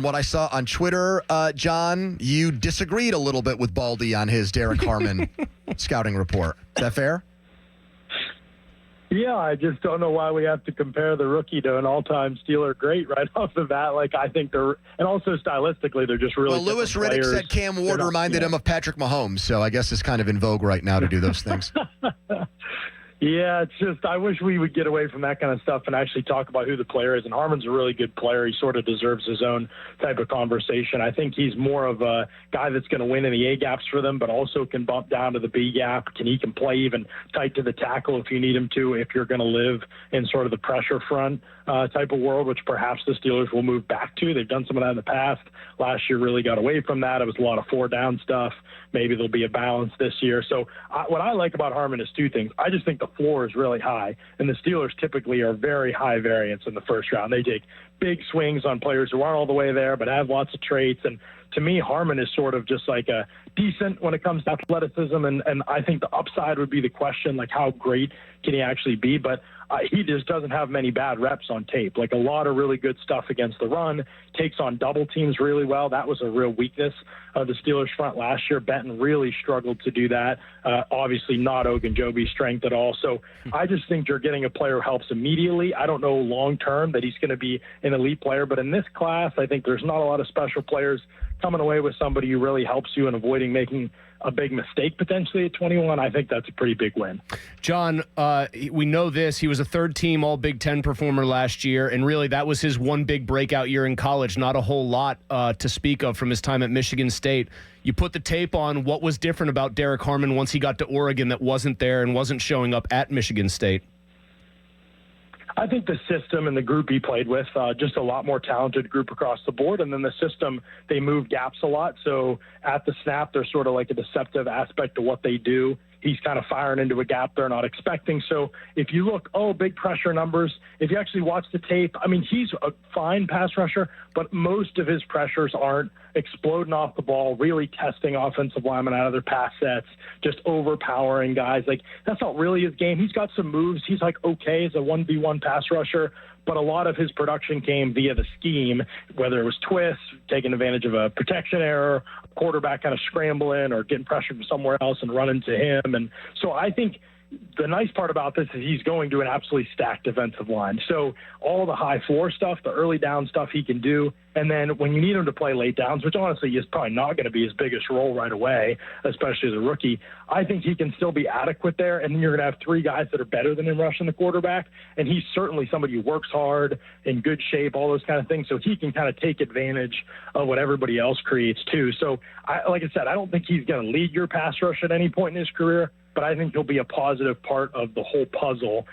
What I saw on Twitter, John, you disagreed a little bit with Baldy on his Derrick Harmon scouting report. Is that fair? Yeah, I just don't know why we have to compare the rookie to an all-time Steeler great right off the bat. Like, I think they're – and also stylistically, they're just really Well, Louis Riddick players. said Cam Ward reminded him of Patrick Mahomes, so I guess it's kind of in vogue right now to do those things. Yeah, it's just I wish we would get away from that kind of stuff and actually talk about who the player is. And Harmon's a really good player. He sort of deserves his own type of conversation. I think he's more of a guy that's going to win in the A gaps for them, but also can bump down to the B gap. He can play even tight to the tackle if you need him to, if you're going to live in sort of the pressure front type of world, which perhaps the Steelers will move back to. They've done some of that in the past. Last year really got away from that. It was a lot of 4-down stuff. Maybe there'll be a balance this year. So what I like about Harmon is two things. I just think the floor is really high, and the Steelers typically are very high variance in the first round. They take big swings on players who aren't all the way there but have lots of traits. And to me, Harmon is sort of just like a decent when it comes to athleticism, and I think the upside would be the question, like how great can he actually be? But he just doesn't have many bad reps on tape. Like a lot of really good stuff against the run, takes on double teams really well. That was a real weakness of the Steelers front last year. Benton really struggled to do that. Obviously not Ogunjobi's strength at all. So I just think you're getting a player who helps immediately. I don't know long-term that he's going to be an elite player, but in this class, I think there's not a lot of special players coming away with somebody who really helps you in avoiding making a big mistake potentially at 21. I think that's a pretty big win. John, we know this. He was a third-team All-Big Ten performer last year, and really that was his one big breakout year in college. Not a whole lot to speak of from his time at Michigan State. You put the tape on. What was different about Derrick Harmon once he got to Oregon that wasn't there and wasn't showing up at Michigan State? I think the system and the group he played with, just a lot more talented group across the board. And then the system, they move gaps a lot. So at the snap, there's sort of like a deceptive aspect to what they do. He's kind of firing into a gap they're not expecting. So if you look, big pressure numbers, if you actually watch the tape, I mean, he's a fine pass rusher, but most of his pressures aren't exploding off the ball, really testing offensive linemen out of their pass sets, just overpowering guys. Like, that's not really his game. He's got some moves. He's like okay as a 1v1 pass rusher, but a lot of his production came via the scheme, whether it was twists, taking advantage of a protection error, quarterback kind of scrambling or getting pressure from somewhere else and running to him. And so I think the nice part about this is he's going to an absolutely stacked defensive line. So all the high floor stuff, the early down stuff he can do. And then when you need him to play late downs, which honestly is probably not going to be his biggest role right away, especially as a rookie, I think he can still be adequate there. And then you're going to have three guys that are better than him rushing the quarterback. And he's certainly somebody who works hard, in good shape, all those kind of things. So he can kind of take advantage of what everybody else creates too. So like I said, I don't think he's going to lead your pass rush at any point in his career, but I think he'll be a positive part of the whole puzzle